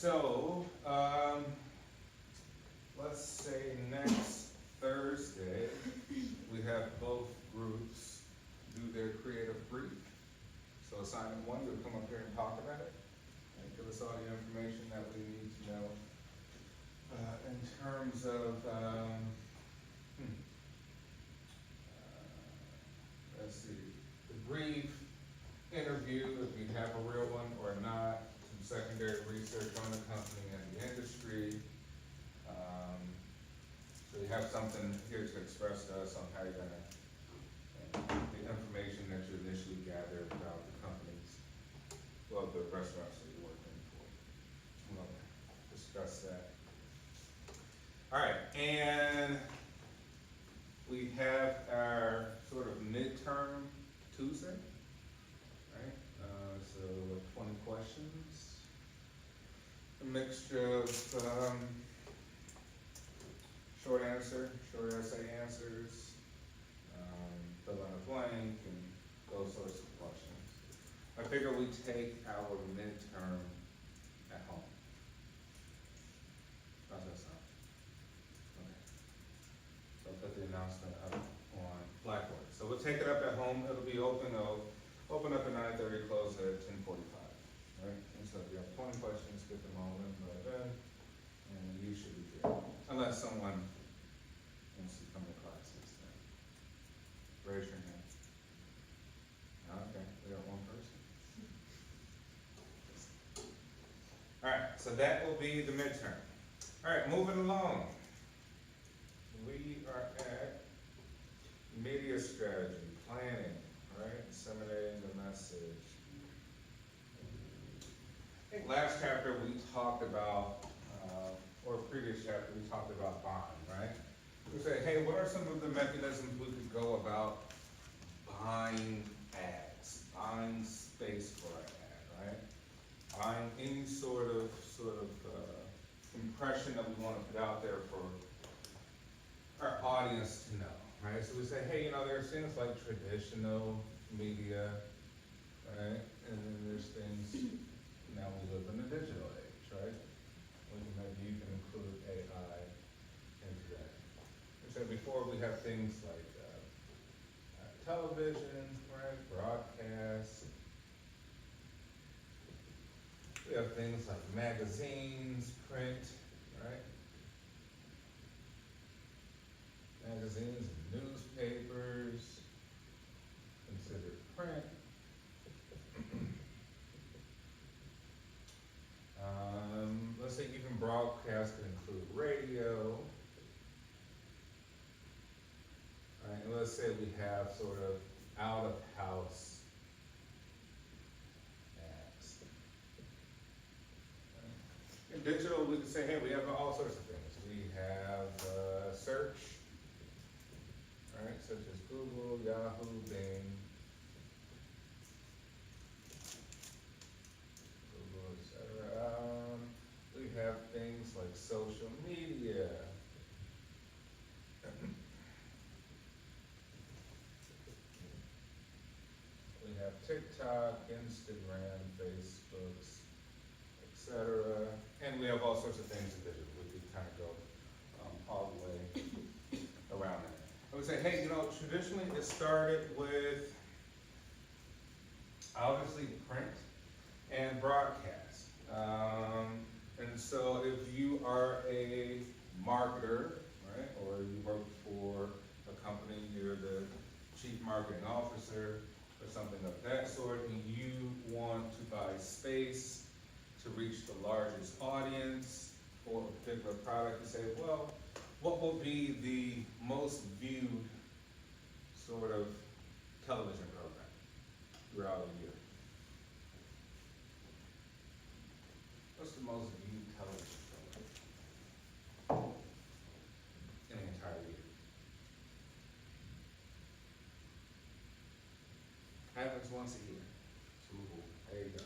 So, let's say next Thursday, we have both groups do their creative brief. So assignment one, you'll come up here and talk about it, and give us all the information that we need to know. In terms of, let's see, the brief interview, if you have a real one or not, some secondary research on the company and the industry. So you have something here to express to us on how you're gonna, the information that you initially gathered about the companies, well, the restaurants that you're working for. We'll discuss that. All right, and we have our sort of midterm Tuesday, right? So 20 questions, a mixture of short essay answers, fill in a blank, and those sorts of questions. I figure we take our midterm at home. How's that sound? Okay. So I'll put the announcement up on Blackboard. So we'll take it up at home. It'll be open up at 9:30, close at 10:45. Right? And so if you have 20 questions, get them all in by then, and you should be good. Unless someone wants to come to classes, then raise your hand. Okay, we got one person. All right, so that will be the midterm. All right, moving along. We are at media strategy, planning, right? Disseminating the message. I think last chapter we talked about, or previous chapter we talked about buying, right? We say, hey, what are some of the mechanisms we could go about buying ads, buying space for an ad, right? Buying any sort of impression that we want to put out there for our audience to know, right? So we say, hey, there's things like traditional media, right? And then there's things, now we live in the digital age, right? Maybe you can include AI into that. We said before we have things like television, right? Broadcast. We have things like magazines, print, right? Magazines and newspapers, considered print. Let's say even broadcast could include radio. Right, and let's say we have sort of out of house ads. Right. In digital, we can say, hey, we have all sorts of things. We have search, right, such as Google, Yahoo, Bing. We have things like social media. We have TikTok, Instagram, Facebook, etc. And we have all sorts of things in digital. We could kind of go all the way around that. I would say, hey, traditionally it started with obviously print and broadcast. And so if you are a marketer, right, or you work for a company, you're the chief marketing officer or something of that sort, and you want to buy space to reach the largest audience for a particular product, you say, well, what will be the most viewed sort of television program throughout a year? What's the most viewed television program in the entire year? Happens once a year. Super Bowl. There you go.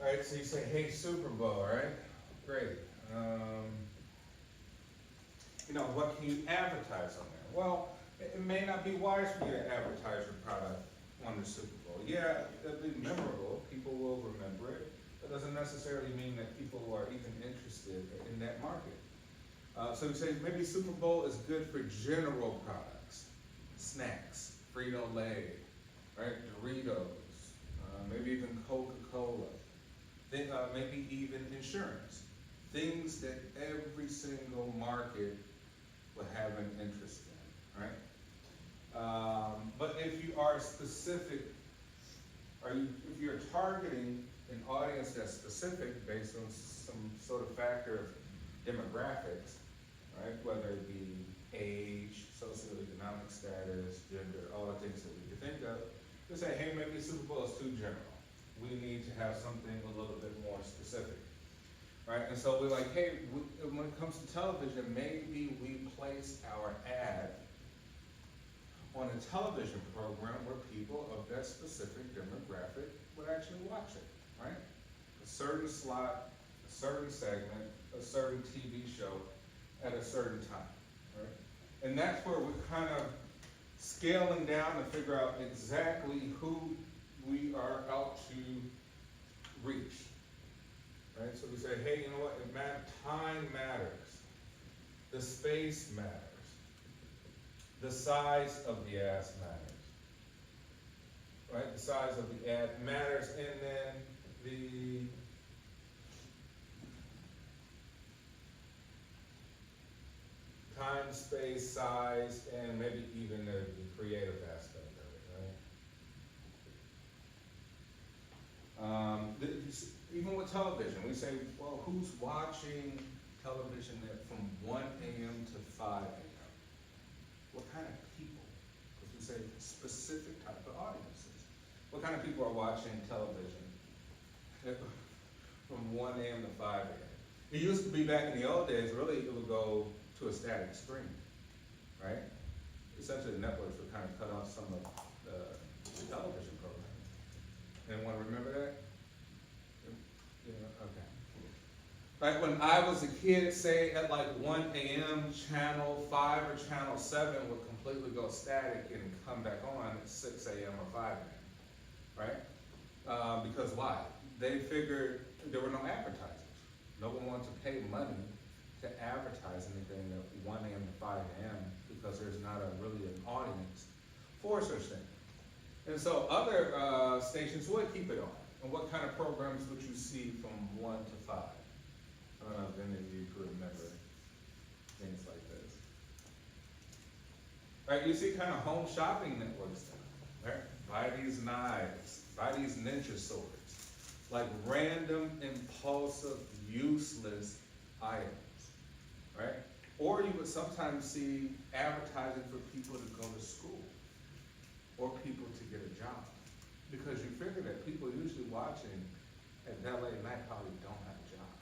All right, so you say, hey, Super Bowl, right? Great. What can you advertise on there? Well, it may not be wise for you to advertise your product on the Super Bowl. Yeah, it'll be memorable. People will remember it. That doesn't necessarily mean that people are even interested in that market. So we say maybe Super Bowl is good for general products, snacks, Frito-Lay, right, Doritos, maybe even Coca-Cola, maybe even insurance, things that every single market will have an interest in, right? But if you are specific, if you're targeting an audience that's specific based on some sort of factor of demographics, right? Whether it be age, socioeconomic status, gender, all the things that we could think of, we say, hey, maybe Super Bowl is too general. We need to have something a little bit more specific, right? And so we're like, hey, when it comes to television, maybe we place our ad on a television program where people of that specific demographic would actually watch it, right? A certain slot, a certain segment, a certain TV show at a certain time, right? And that's where we're kind of scaling down to figure out exactly who we are out to reach, right? So we say, hey, you know what, time matters, the space matters, the size of the ads matters, right? The size of the ad matters, and then the time, space, size, and maybe even the creative aspect of it, right? Even with television, we say, well, who's watching television from 1 a.m. to 5 a.m.? What kind of people? Because we say specific type of audiences. What kind of people are watching television from 1 a.m. to 5 a.m.? It used to be back in the old days, really it would go to a static screen, right? Essentially the networks would kind of cut off some of the television programming. Anyone remember that? Yeah, okay. Like when I was a kid, say at like 1 a.m., channel 5 or channel 7 would completely go static and come back on at 6 a.m. or 5 a.m., right? Because why? They figured there were no advertisers. No one wanted to pay money to advertise anything at 1 a.m. to 5 a.m. because there's not really an audience for such things. And so other stations would keep it on. And what kind of programs would you see from 1 to 5? I don't know if any of you could remember things like this. Right, you see kind of home shopping networks now, right? Buy these knives, buy these ninja swords, like random, impulsive, useless items, right? Or you would sometimes see advertising for people to go to school or people to get a job. Because you figure that people usually watching at that late at night probably don't have a job,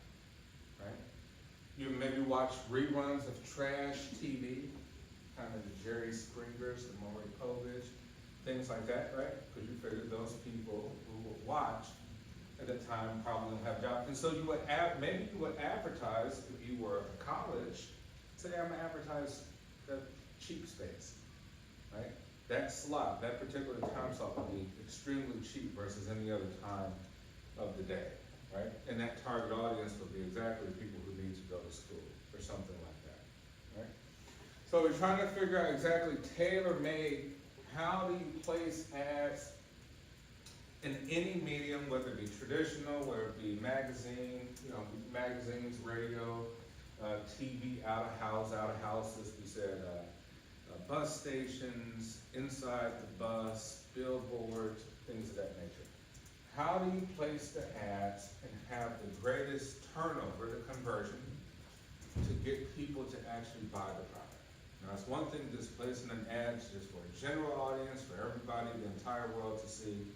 right? You maybe watch reruns of trash TV, kind of the Jerry Springers, the Maury Povich, things like that, right? Because you figure those people who would watch at that time probably don't have jobs. And so you would maybe you would advertise, if you were a college, say I'm gonna advertise the cheap space, right? That slot, that particular time slot would be extremely cheap versus any other time of the day, right? And that target audience would be exactly people who need to go to school or something like that, right? So we're trying to figure out exactly tailor-made, how do you place ads in any medium, whether it be traditional, whether it be magazine, magazines, radio, TV, out of houses, we said, bus stations, inside the bus, billboards, things of that nature. How do you place the ads and have the greatest turnover, the conversion, to get people to actually buy the product? Now, it's one thing just placing an ad just for a general audience, for everybody, the entire world to see.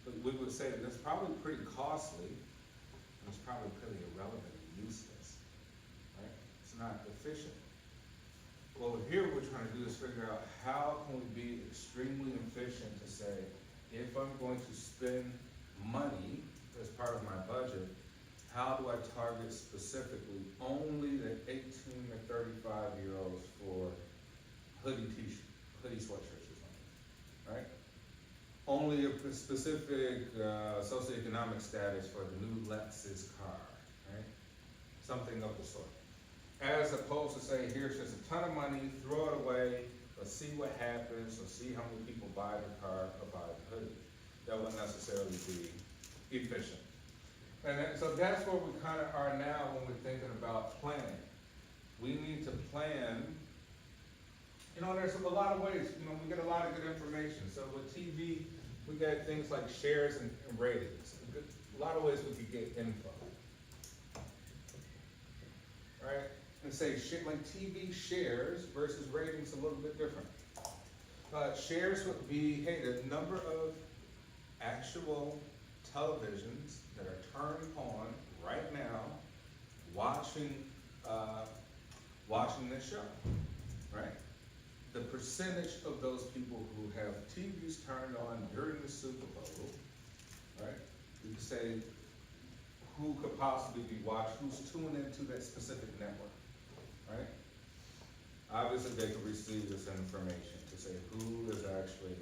But we would say that it's probably pretty costly, and it's probably pretty irrelevant and useless, right? It's not efficient. Well, here what we're trying to do is figure out how can we be extremely efficient to say, if I'm going to spend money as part of my budget, how do I target specifically only the 18 to 35-year-olds for hoodie sweatshirts or something, right? only a specific socioeconomic status for the new Lexus car, right? Something of the sort. As opposed to say, here's just a ton of money, throw it away, let's see what happens, let's see how many people buy the car or buy the hoodie. That wouldn't necessarily be efficient. And so that's where we kind of are now when we're thinking about planning. We need to plan. You know, there's a lot of ways, you know, we get a lot of good information. So with TV, we get things like shares and ratings. A lot of ways we could get info. Right? And say, like TV shares versus ratings a little bit different. Shares would be, hey, the number of actual televisions that are turned on right now, watching this show, right? The percentage of those people who have TVs turned on during the Super Bowl, right? You could say who could possibly be watched, who's tuning into that specific network, right? Obviously, they could receive this information to say who is actually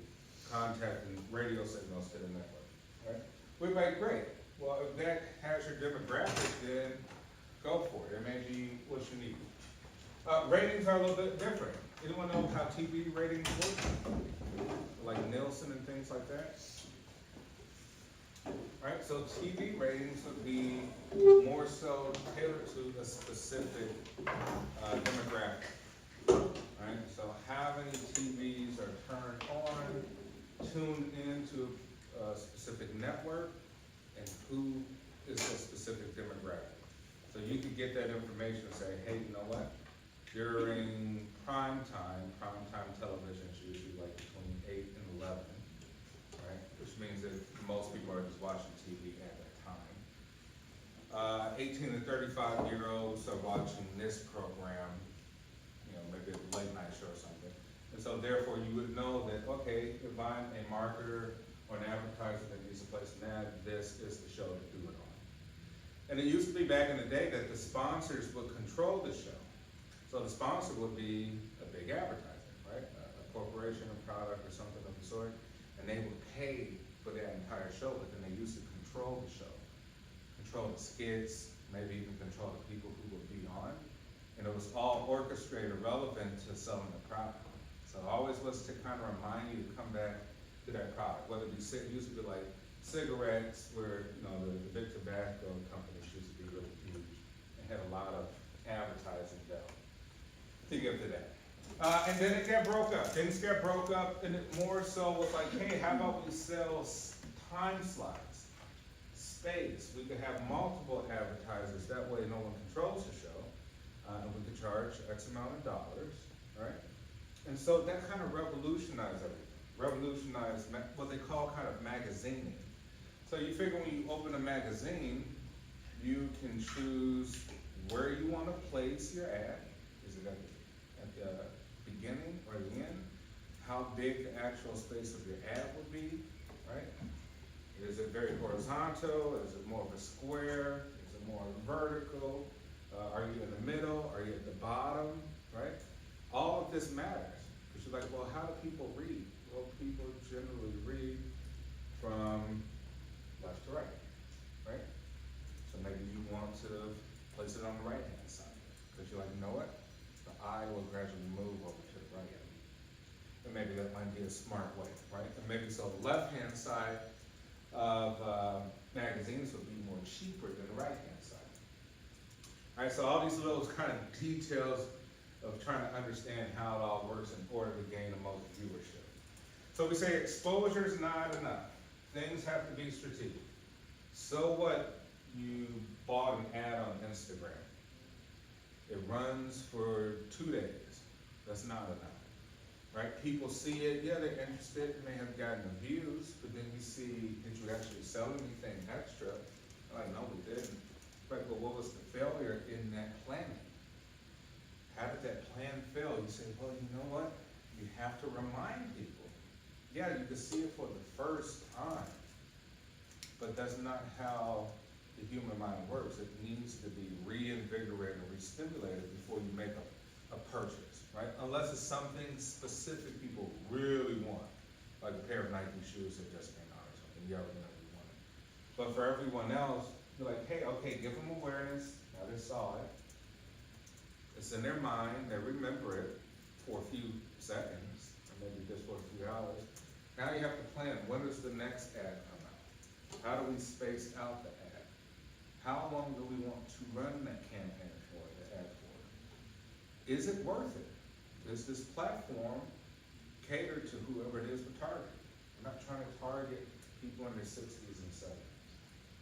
contacting radio signals to the network, right? We're like, great. Well, if that has your demographic, then go for it. It may be what you need. Ratings are a little bit different. Anyone know how TV ratings work? Like Nielsen and things like that? Right, so TV ratings would be more so tailored to a specific demographic. Right, so how many TVs are turned on, tuned into a specific network, and who is a specific demographic. So you could get that information and say, hey, you know what? During prime time television is usually like between 8 and 11, right? Which means that most people are just watching TV at that time. 18 to 35-year-olds are watching this program, you know, maybe a late night show or something. And so therefore you would know that, okay, if I'm a marketer or an advertiser that needs to place an ad, this is the show to do it on. And it used to be back in the day that the sponsors would control the show. So the sponsor would be a big advertiser, right? A corporation, a product, or something of the sort, and they would pay for that entire show, but then they used to control the show, control the skits, maybe even control the people who would be on, and it was all orchestrated relevant to selling the product. So it always was to kind of remind you to come back to that product, whether it be, it used to be like cigarettes, where, you know, the big tobacco companies used to be really huge and had a lot of advertising value. To give to that. And then it got broke up. Things got broke up, and it more so was like, hey, how about we sell time slots, space? We could have multiple advertisers. That way no one controls the show. And we could charge X amount of dollars, right? And so that kind of revolutionized everything. Revolutionized what they call kind of magazining. So you figure when you open a magazine, you can choose where you want to place your ad. Is it at the beginning or the end? How big the actual space of your ad would be, right? Is it very horizontal? Is it more of a square? Is it more vertical? Are you in the middle? Are you at the bottom, right? All of this matters. Because you're like, well, how do people read? Well, people generally read from left to right, right? So maybe you want to place it on the right-hand side. Because you're like, you know what? The eye will gradually move over to the right. And maybe that might be a smart way, right? And maybe so the left-hand side of magazines would be more cheaper than the right-hand side. All right, so all these little kind of details of trying to understand how it all works in order to gain the most viewership. So we say exposure is not enough. Things have to be strategic. So what? You bought an ad on Instagram. It runs for 2 days. That's not enough, right? People see it, yeah, they're interested, and they have gotten the views, but then you see, did you actually sell anything extra? Like, no, we didn't. Right, but what was the failure in that planning? How did that plan fail? You say, well, you know what? You have to remind people. Yeah, you can see it for the first time, but that's not how the human mind works. It needs to be reinvigorated or re-stimulated before you make a purchase, right? Unless it's something specific people really want. like a pair of Nike shoes that just came out or something, you already know you want it. But for everyone else, you're like, hey, okay, give them awareness, now they saw it. It's in their mind, they remember it for a few seconds, or maybe just for a few hours. Now you have to plan, when does the next ad come out? How do we space out the ad? How long do we want to run that campaign for, the ad for? Is it worth it? Is this platform catered to whoever it is we're targeting? We're not trying to target people in their 60s and 70s,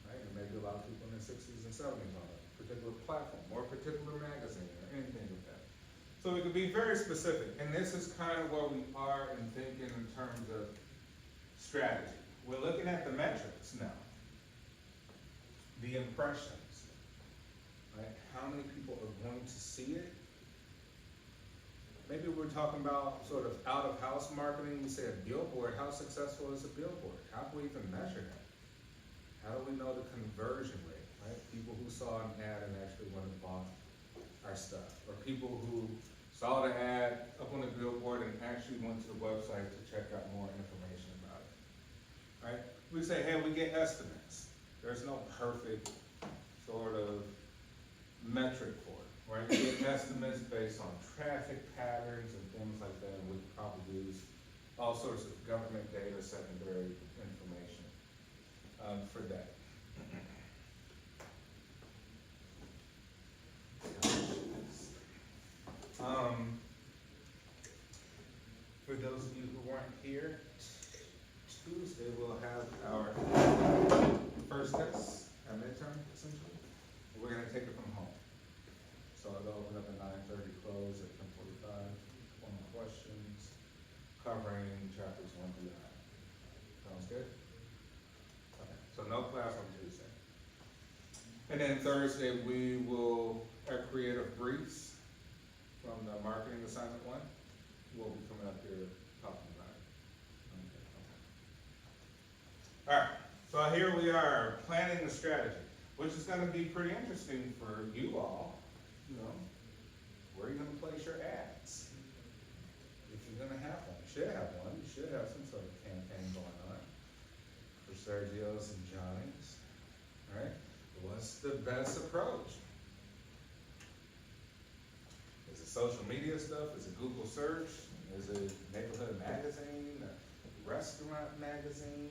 right? There may be a lot of people in their 60s and 70s on a particular platform, or a particular magazine, or anything like that. So we can be very specific, and this is kind of where we are in thinking in terms of strategy. We're looking at the metrics now, the impressions, right? How many people are going to see it? Maybe we're talking about sort of out-of-house marketing. We say a billboard. How successful is a billboard? How can we even measure that? How do we know the conversion rate, right? People who saw an ad and actually went and bought our stuff. Or people who saw the ad up on the billboard and actually went to the website to check out more information about it, right? We say, hey, we get estimates. There's no perfect sort of metric for it, right? We get estimates based on traffic patterns and things like that, and we could probably use all sorts of government data, secondary information for that. For those of you who weren't here, Tuesday we'll have our first test, our midterm, essentially. We're gonna take it from home. So it'll open up at 9:30, close at 10:45. 1 questions, covering chapters 1 through 9. Sounds good? Okay, so no class on Tuesday. And then Thursday, we will have creative briefs from the marketing assignment 1. We'll be coming up here talking about it. Okay. All right, so here we are, planning the strategy, which is gonna be pretty interesting for you all. You know, where are you gonna place your ads? If you're gonna have one, you should have one. You should have some sort of campaign going on for Sergio's and Johnny's, right? What's the best approach? Is it social media stuff? Is it Google search? Is it neighborhood magazine? A restaurant magazine?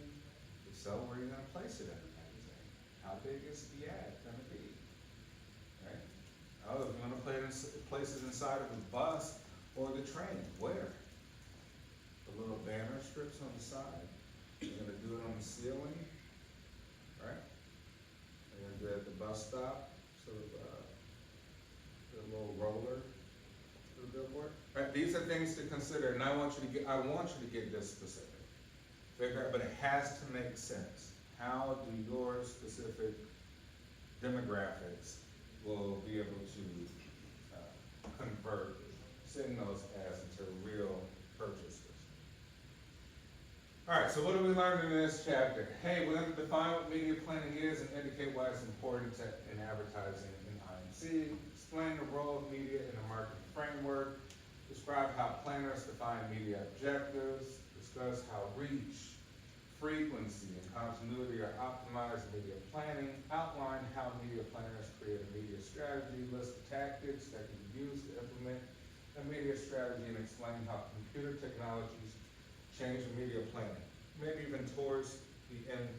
If so, where are you gonna place it in the magazine? How big is the ad gonna be? Right? Oh, if you wanna place it inside of the bus or the train, where? The little banner strips on the side. You're gonna do it on the ceiling, right? You're gonna do it at the bus stop, sort of the little roller to the billboard. Right? These are things to consider, and I want you to get this specific. Figure out, but it has to make sense. How do your specific demographics will be able to convert, send those ads into real purchases? All right, so what do we learn in this chapter? Hey, we're going to define what media planning is and indicate why it's important in advertising in IMC. Explain the role of media in the marketing framework. Describe how planners define media objectives. Discuss how reach, frequency, and continuity are optimized in media planning. Outline how media planners create a media strategy. List the tactics that can be used to implement a media strategy, and explain how computer technologies change media planning. Maybe even towards the end,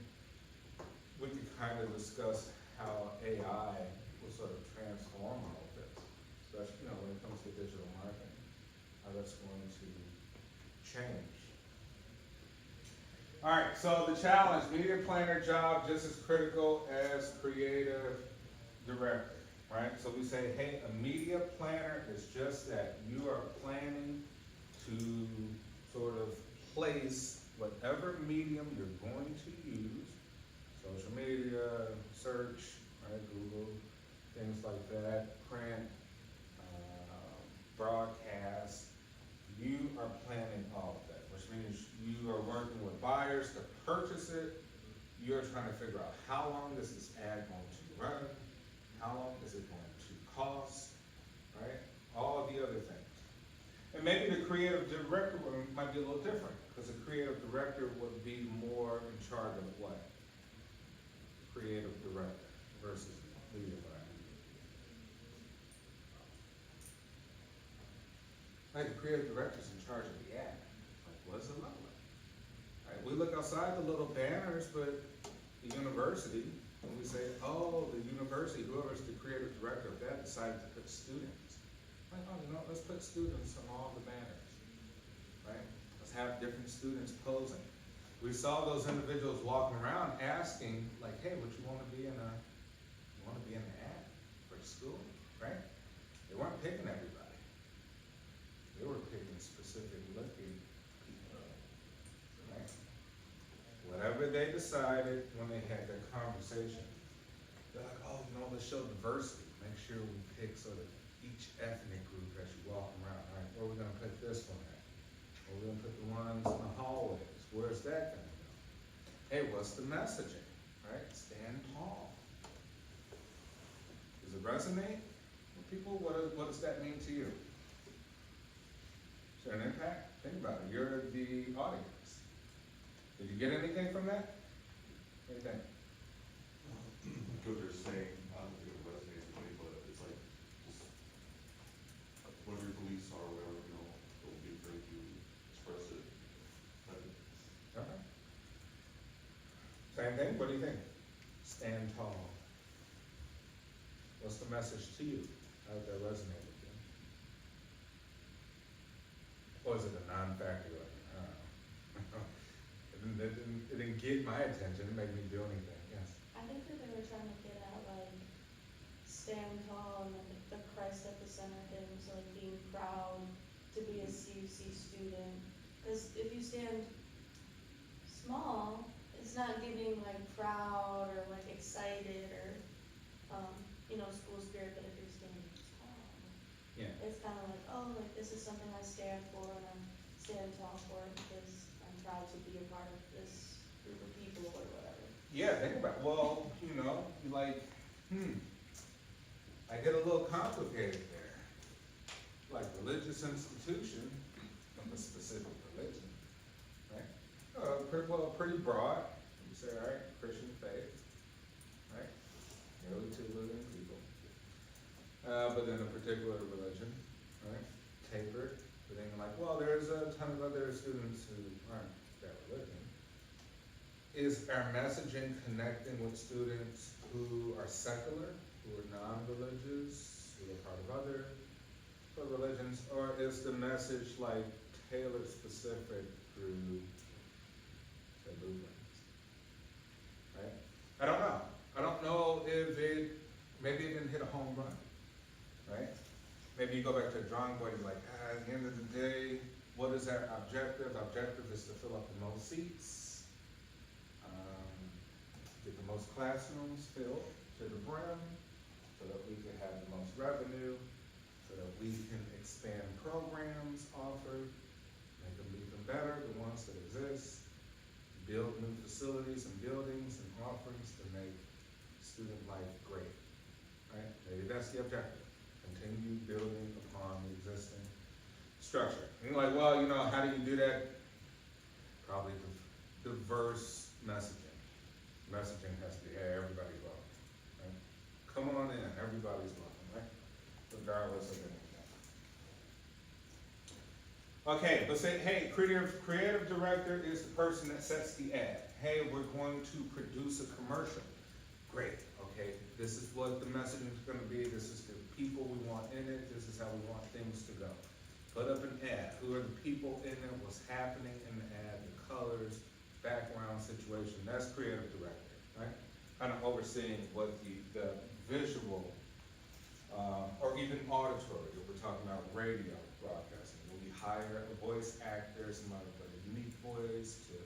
we could kind of discuss how AI will sort of transform all of this, especially when it comes to digital marketing, how that's going to change. All right, so the challenge, media planner job just as critical as creative director, right? So we say, hey, a media planner is just that. You are planning to sort of place whatever medium you're going to use, social media, search, right, Google, things like that, print, broadcast. You are planning all of that, which means you are working with buyers to purchase it. You're trying to figure out how long is this ad going to run, how long is it going to cost, right? All of the other things. And And maybe the creative director might be a little different, because the creative director would be more in charge of what? Creative director versus leader. Like the creative director's in charge of the ad. Like, what does it look like? Right, we look outside the little banners, but the university, and we say, oh, the university, whoever's the creative director of that decided to put students. Like, oh, you know, let's put students on all the banners, right? Let's have different students posing. We saw those individuals walking around asking, like, hey, would you want to be in an ad for the school, right? They weren't picking everybody. They were picking specific looking people, right? Whatever they decided when they had their conversation, they're like, oh, you know, let's show diversity. Make sure we pick sort of each ethnic group as you walk around, right? Where are we gonna put this one at? Where are we gonna put the ones in the hallways? Where's that gonna go? Hey, what's the messaging, right? Stand tall. Does it resonate with people? What does that mean to you? Is there an impact? Think about it. You're the audience. Did you get anything from that? Anything? What they're saying, I don't think it resonates with me, but it's like, just, whatever your beliefs are, or whatever, you know, don't be afraid to express it. Okay. Same thing, what do you think? Stand tall. What's the message to you? How did that resonate with you? Or is it a non-factor? Like, it didn't get my attention, it made me do anything, yes. I think that they were trying to get at like stand tall and like the Christ at the center thing, so like being proud to be a CUC student. Because if you stand small, it's not giving like proud or like excited or, school spirit, but if you're standing tall, Yeah. it's kind of like, oh, like this is something I stand for and I'm stand tall for it because I'm proud to be a part of this group of people or whatever. Yeah, think about it. Well, like, I get a little complicated there. Like religious institution, from a specific religion, right? Pretty broad. You say, all right, Christian faith, right? Nearly 2 billion people. But then a particular religion, right? Tapered. But then you're like, well, there's a ton of other students who aren't that religion. Is our messaging connecting with students who are secular, who are non-religious, who are part of other religions, or is the message like tailored specific through the movements? Right? I don't know. I don't know if maybe it didn't hit a home run, right? Maybe you go back to a drawing board and you're like, at the end of the day, what is our objective? Objective is to fill up the most seats, get the most classrooms filled to the brim, so that we can have the most revenue, so that we can expand programs offered, make them even better, the ones that exist, build new facilities and buildings and offerings to make student life great, right? Maybe that's the objective, continue building upon the existing structure. And you're like, well, how do you do that? Probably diverse messaging. Messaging has to be, hey, everybody's welcome, right? Come on in, everybody's welcome, right? Regardless of anything. Okay, but say, hey, creative director is the person that sets the ad. Hey, we're going to produce a commercial. Great, okay, this is what the messaging is gonna be, this is the people we want in it, this is how we want things to go. Put up an ad, who are the people in it, what's happening in the ad, the colors, background situation, that's creative director, right? Kind of overseeing what the visual, or even auditory, if we're talking about radio broadcasting, will we hire a voice actor, somebody with a unique voice to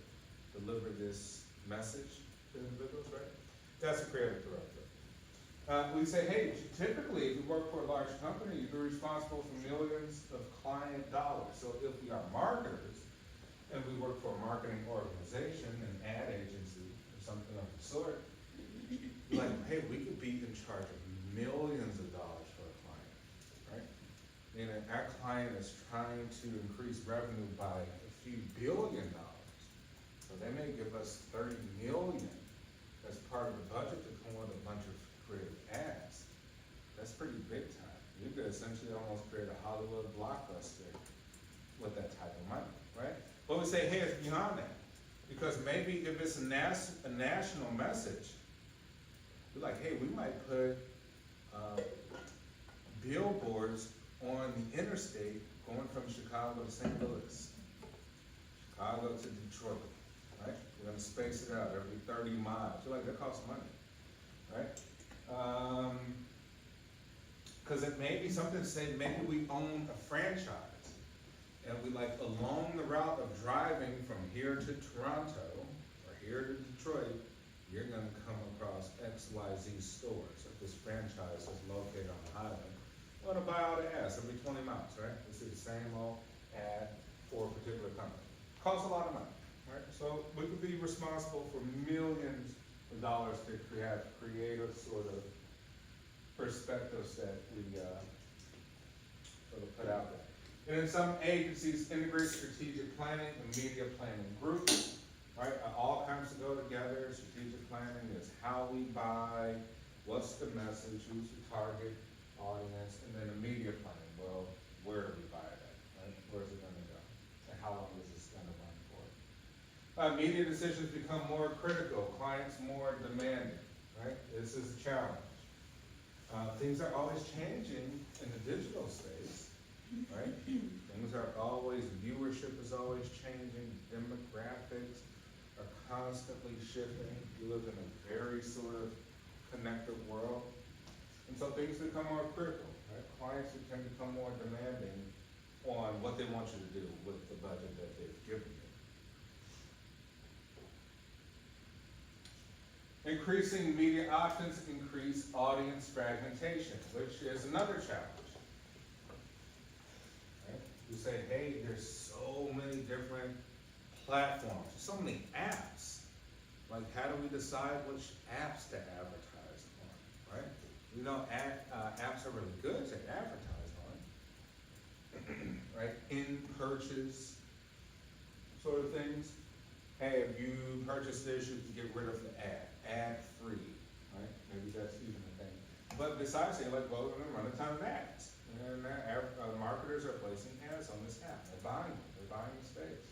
deliver this message to individuals, right? That's a creative director. We say, hey, typically, if you work for a large company, you're responsible for millions of client dollars. So if we are marketers, and we work for a marketing organization, an ad agency, or something of the sort, like, hey, we could be in charge of millions of dollars for a client, right? meaning our client is trying to increase revenue by a few billion dollars. So they may give us 30 million as part of the budget to come with a bunch of creative ads. That's pretty big time. You could essentially almost create a Hollywood blockbuster with that type of money, right? But we say, hey, it's beyond that. Because maybe if it's a national message, we're like, hey, we might put billboards on the interstate going from Chicago to St. Louis, Chicago to Detroit, right? We're gonna space it out every 30 miles. You're like, that costs money, right? Cause it may be something to say, maybe we own a franchise and we like along the route of driving from here to Toronto or here to Detroit, you're gonna come across XYZ stores. If this franchise is located on the highway, well, to buy all the ads every 20 miles, right? We see the same old ad for a particular company. Costs a lot of money, right? So we could be responsible for millions of dollars to create creative sort of perspectives that we sort of put out there. And then some agencies integrate strategic planning and media planning groups, right? All kinds to go together. Strategic planning is how we buy, what's the message, who's the target audience, and then the media planning. Well, where do we buy it at, right? Where's it gonna go? And how long is this gonna run for? Media decisions become more critical, clients more demanding, right? This is a challenge. Things are always changing in the digital space, right? Things are always, viewership is always changing, demographics are constantly shifting. We live in a very sort of connected world. And so things become more critical, right? Clients can become more demanding on what they want you to do with the budget that they've given you. Increasing media options increase audience fragmentation, which is another challenge. Right? You say, hey, there's so many different platforms, so many apps. Like, how do we decide which apps to advertise on, right? We know apps are really good to advertise on, right? In-purchase sort of things. Hey, if you purchase this, you can get rid of the ad-free, right? Maybe that's even a thing. But besides that, like, well, we're gonna run a ton of ads. And marketers are placing ads on this app. They're buying the space.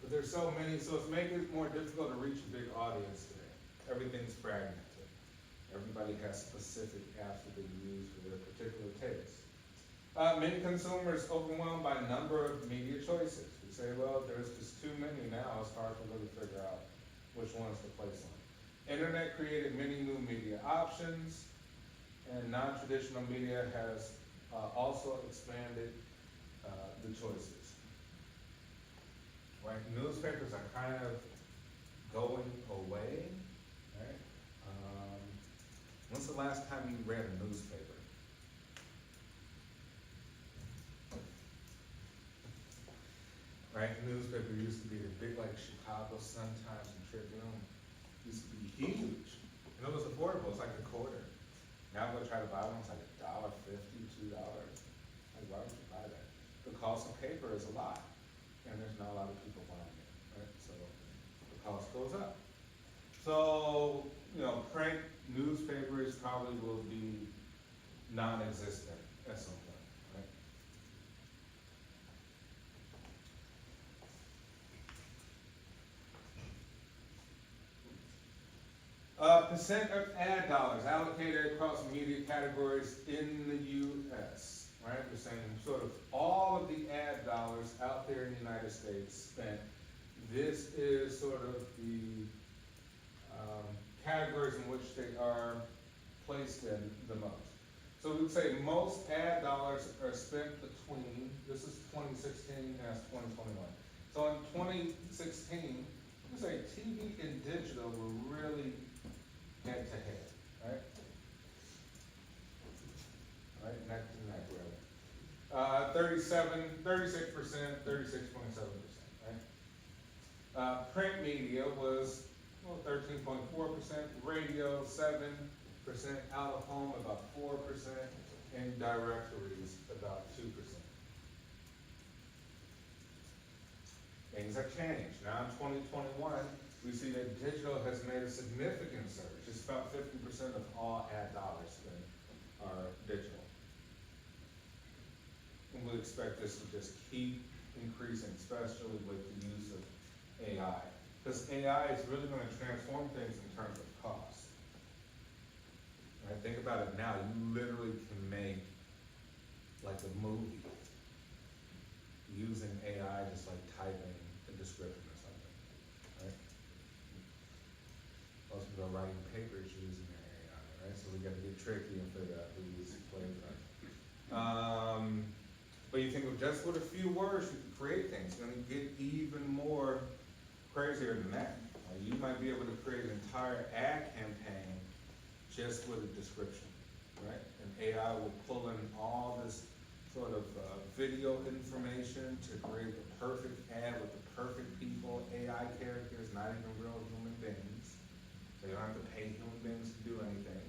But there's so many, so it's making it more difficult to reach a big audience today. Everything's fragmented. Everybody has specific apps that they use for their particular taste. Many consumers overwhelmed by a number of media choices. We say, well, there's just too many now, it's hard to really figure out which ones to place on. Internet created many new media options, and non-traditional media has also expanded the choices. Right, newspapers are kind of going away, right? When's the last time you read a newspaper? Right, newspaper used to be the big, like Chicago Sun-Times and Tribune, used to be huge, and it was affordable. It's like a quarter. Now go try to buy one, it's like $1.50, $2. Like, why would you buy that? The cost of paper is a lot, and there's not a lot of people buying it, right? So the cost goes up. So, you know, print newspapers probably will be non-existent at some point, right? Percent of ad dollars allocated across media categories in the U.S., right? We're saying sort of all of the ad dollars out there in the United States spent. This is sort of the categories in which they are placed in the most. So we would say most ad dollars are spent between, this is 2016 and that's 2021. So in 2016, we say TV and digital were really head to head, right? Right, neck to neck, really. 36%, 36.7%, right? Print media was 13.4%, radio 7%, out of home about 4%, in directories about 2%. Things have changed. Now in 2021, we see that digital has made a significant surge. It's about 50% of all ad dollars spent are digital. And we expect this to just keep increasing, especially with the use of AI. Because AI is really going to transform things in terms of cost. Right? Think about it now, you literally can make like a movie using AI, just like typing a description or something, right? Most people are writing papers using AI, right? So we gotta get tricky and figure out who uses playwright. But you think of just with a few words, you can create things. It's gonna get even more crazier than that. You might be able to create an entire ad campaign just with a description, right? And AI will pull in all this sort of video information to create the perfect ad with the perfect people, AI characters, not even real human beings. So you don't have to pay human beings to do anything.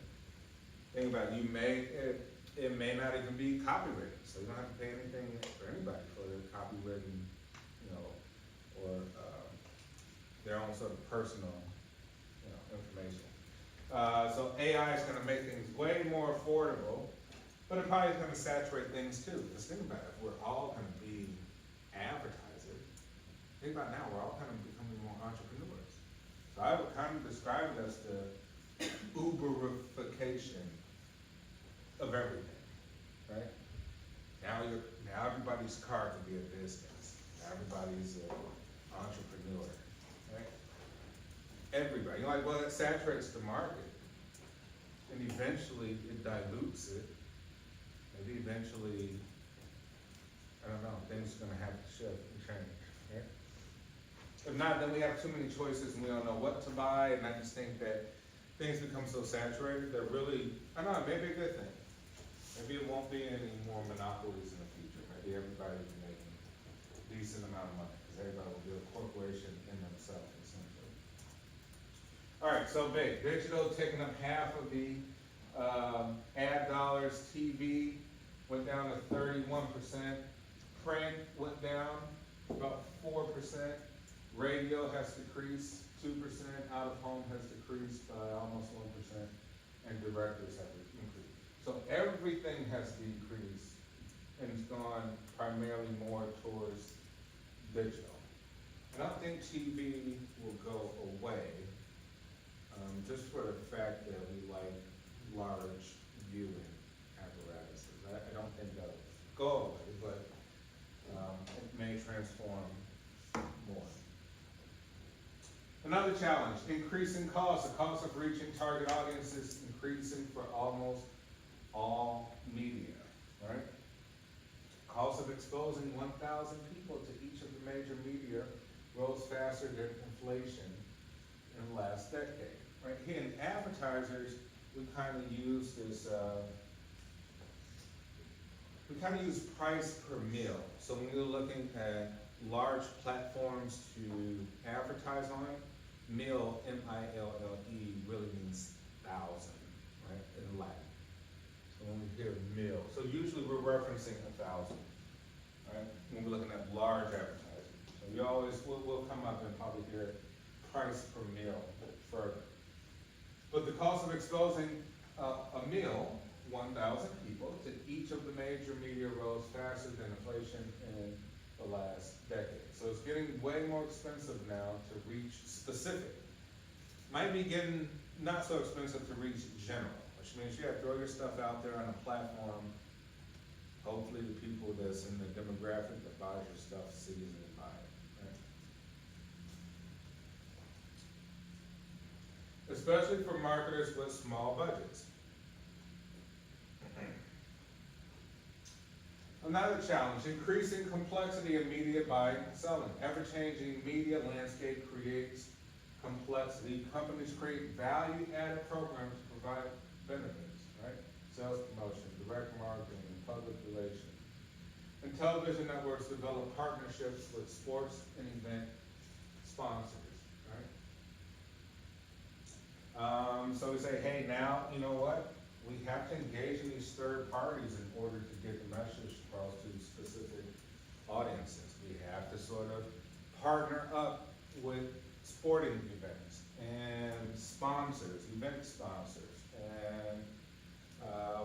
Think about it, it may not even be copywritten, so you don't have to pay anything for anybody for their copywritten, or their own sort of personal, information. So AI is gonna make things way more affordable, but it probably is gonna saturate things too. Because think about it, we're all gonna be advertisers. Think about now, we're all kind of becoming more entrepreneurs. So I would kind of describe it as the Uberification of everything, right? Now everybody's car can be a business. Now everybody's an entrepreneur, right? Everybody, you're like, well, it saturates the market. And eventually it dilutes it. Maybe eventually, I don't know, things are gonna have to shift and change, right? If not, then we have too many choices and we don't know what to buy, and I just think that things become so saturated that really, I don't know, maybe a good thing. Maybe it won't be any more monopolies in the future. Maybe everybody will be making a decent amount of money, because everybody will be a corporation in themselves, essentially. All right, so big. Digital taking up half of the ad dollars. TV went down to 31%. Print went down about 4%. Radio has decreased 2%. Out of home has decreased by almost 1%. And directors have increased. So everything has decreased and it's gone primarily more towards digital. I don't think TV will go away, just for the fact that we like large viewing apparatuses. I don't think that'll go away, but it may transform more. Another challenge, increasing costs. The cost of reaching target audiences increasing for almost all media, right? Cost of exposing 1,000 people to each of the major media rose faster than inflation in the last decade, right? Here in advertisers, we kind of use this, we kind of use price per mil. So when you're looking at large platforms to advertise on, mil, M-I-L-L-E, really means thousand, right, in Latin. So when we hear mil, so usually we're referencing 1,000, right, when we're looking at large advertising. So you always, we'll come up and probably hear price per mil further. But the cost of exposing a mil, 1,000 people, to each of the major media rose faster than inflation in the last decade. So it's getting way more expensive now to reach specific. Might be getting not so expensive to reach general, which means you have to throw your stuff out there on a platform. Hopefully the people that's in the demographic that buys your stuff sees it and buy it, right? Especially for marketers with small budgets. Another challenge, increasing complexity in media buying and selling. Ever-changing media landscape creates complexity. Companies create value-added programs to provide benefits, right? Sales promotion, direct marketing, and public relations. And television networks develop partnerships with sports and event sponsors, right? So we say, hey, now, you know what? we have to engage in these third parties in order to get the message across to specific audiences. We have to sort of partner up with sporting events and sponsors, event sponsors, and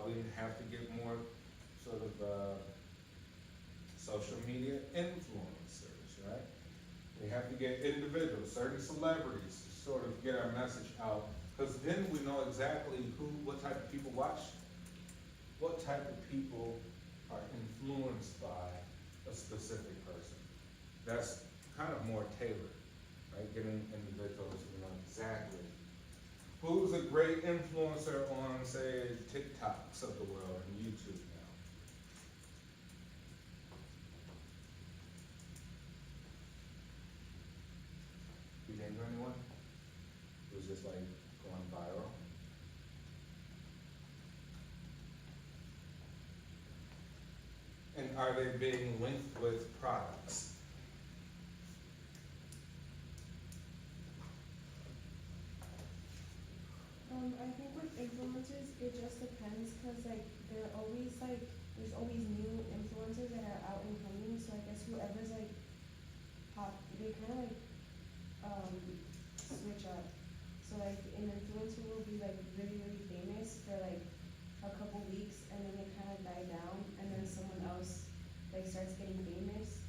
we have to get more sort of social media influencers, right? We have to get individuals, certain celebrities, to sort of get our message out, because then we know exactly what type of people watch, what type of people are influenced by a specific person. That's kind of more tailored, right? Getting individuals who know exactly who's a great influencer on, say, TikToks of the world and YouTube now. You think of anyone who's just like going viral? And are they being linked with products? I think with influencers, it just depends, cause like, they're always like, there's always new influencers that are out and coming, so I guess whoever's like they kinda like, switch up. So like, an influencer will be like really, really famous for like a couple weeks, and then they kinda die down, and then someone else like starts getting famous,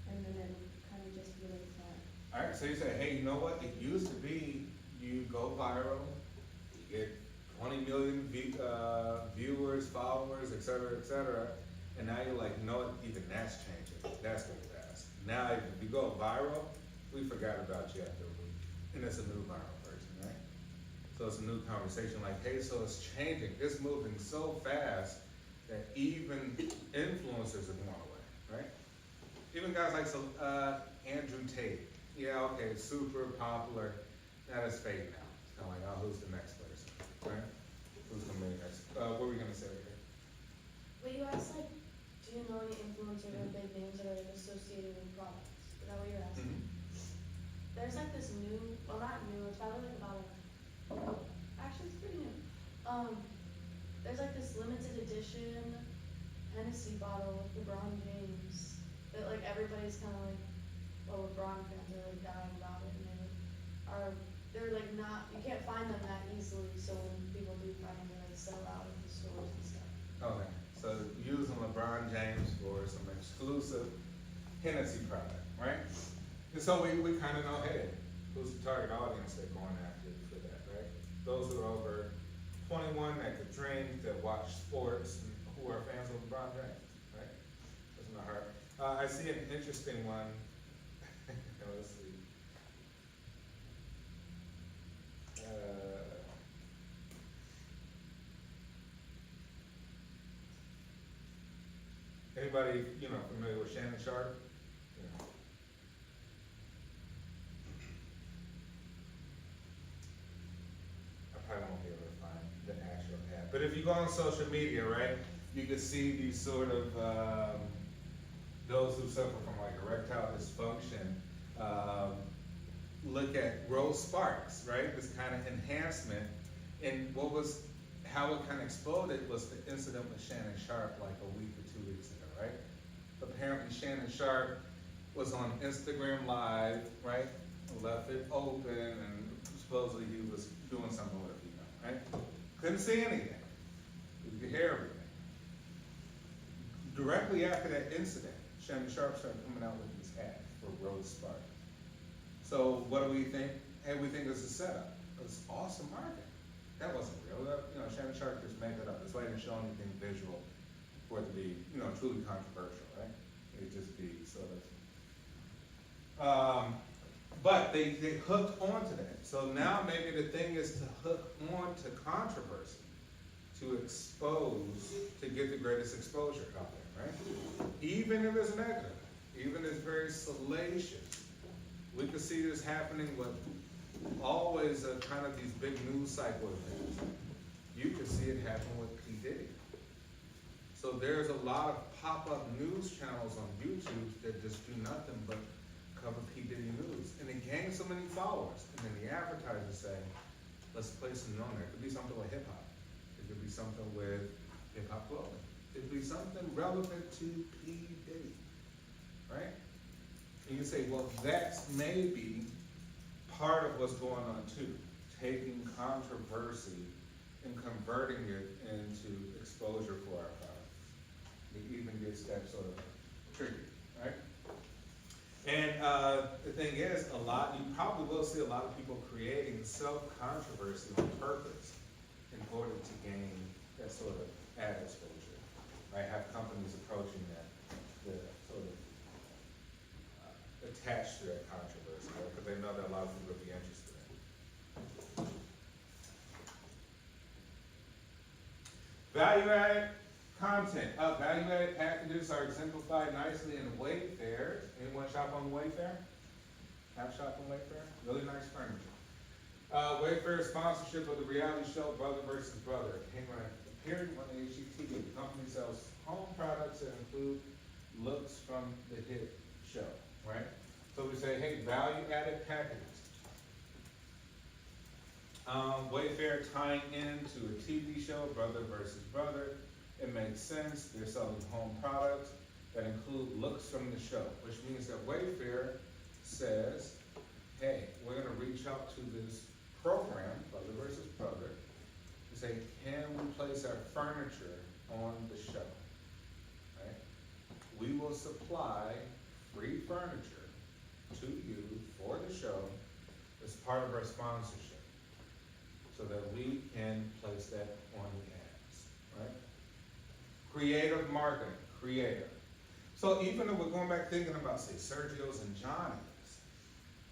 and then it'll kinda just be like that. Alright, so you say, hey, you know what, it used to be you go viral, you get 20 million viewers, followers, et cetera, and now you're like, you know what, even that's changing, that's going fast. Now, if you go viral, we forgot about you after a week, and it's a new viral person, right? So it's a new conversation, like, hey, so it's changing, it's moving so fast that even influencers are going away, right? Even guys like Andrew Tate, yeah, okay, super popular, that is fake now. It's kind of like, oh, who's the next person, right? Who's gonna be the next? What were we gonna say here? But you asked like, do you know any influencers or big names that are like associated with products? Is that what you're asking? There's like this new, well not new, it's probably like about actually it's pretty new. There's like this limited edition Hennessy bottle with LeBron James that like everybody's kind of like, well, LeBron fans are like dying about it, and they're like not, you can't find them that easily, so when people do find them, they like sell out of the stores and stuff. Okay, so using LeBron James for some exclusive Hennessy product, right? And so we kind of know, hey, who's the target audience they're going after for that, right? Those who are over 21 that could drink, that watch sports, and who are fans of LeBron James, right? That's not hard. I see an interesting one. Let's see. Anybody, familiar with Shannon Sharp? Yeah. I probably won't be able to find the actual ad, but if you go on social media, right, you can see these sort of, those who suffer from like erectile dysfunction, look at Rose Sparks, right, this kind of enhancement, and how it kind of exploded was the incident with Shannon Sharp like a week or 2 weeks ago, right? Apparently Shannon Sharp was on Instagram Live, right? Left it open, and supposedly he was doing something with a female, right? Couldn't see anything. You could hear everything. Directly after that incident, Shannon Sharp started coming out with this ad for Rose Sparks. So what do we think? Hey, we think it's a setup. It's awesome marketing. That wasn't real. Shannon Sharp just made that up. That's why I didn't show anything visual for it to be, truly controversial, right? It'd just be sort of. But they hooked onto that. So now maybe the thing is to hook onto controversy, to expose, to get the greatest exposure out there, right? Even if it's negative, even if it's very salacious. We could see this happening with always kind of these big news cycle events. You could see it happen with P. Diddy. So there's a lot of pop-up news channels on YouTube that just do nothing but cover P. Diddy news. And it gains so many followers. And then the advertisers say, let's play some on there. It could be something like hip-hop. It It could be something with hip hop clothing. It could be something relevant to P. Diddy, right? And you say, well, that's maybe part of what's going on too. Taking controversy and converting it into exposure for our products. It even gets that sort of tricky, right? And the thing is, you probably will see a lot of people creating self-controversy on purpose in order to gain that sort of ad exposure, right? Have companies approaching that sort of attached to that controversy, right? Because they know that a lot of people will be interested in it. Value-added content. Value-added packages are exemplified nicely in Wayfair. Anyone shop on Wayfair? Have shop on Wayfair? Really nice furniture. Wayfair's sponsorship of the reality show Brother vs. Brother appeared on HGTV. The company sells home products that include looks from the hit show, right? So we say, hey, value-added packages. Wayfair tying into a TV show, Brother vs. Brother. It makes sense. They're selling home products that include looks from the show, which means that Wayfair says, hey, we're gonna reach out to this program, Brother vs. Brother, and say, can we place our furniture on the show, right? We will supply free furniture to you for the show as part of our sponsorship, so that we can place that on the ads, right? Creative marketing, creative. So even if we're going back thinking about, say, Sergio's and Johnny's,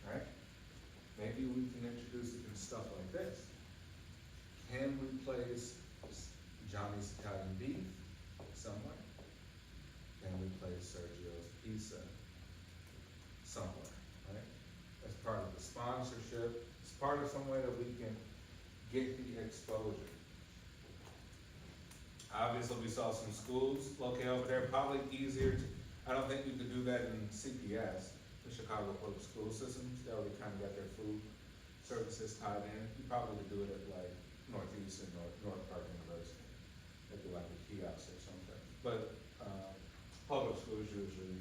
right? Maybe we can introduce it in stuff like this. Can we place Johnny's Italian beef somewhere? Can we place Sergio's pizza somewhere, right? As part of the sponsorship, it's part of some way that we can get the exposure. Obviously, we saw some schools located over there, probably easier to, I don't think you could do that in CPS, the Chicago Public School Systems. They already kind of got their food services tied in. You probably could do it at like Northeastern or North Park University. Maybe like a kiosk or something. But public schools usually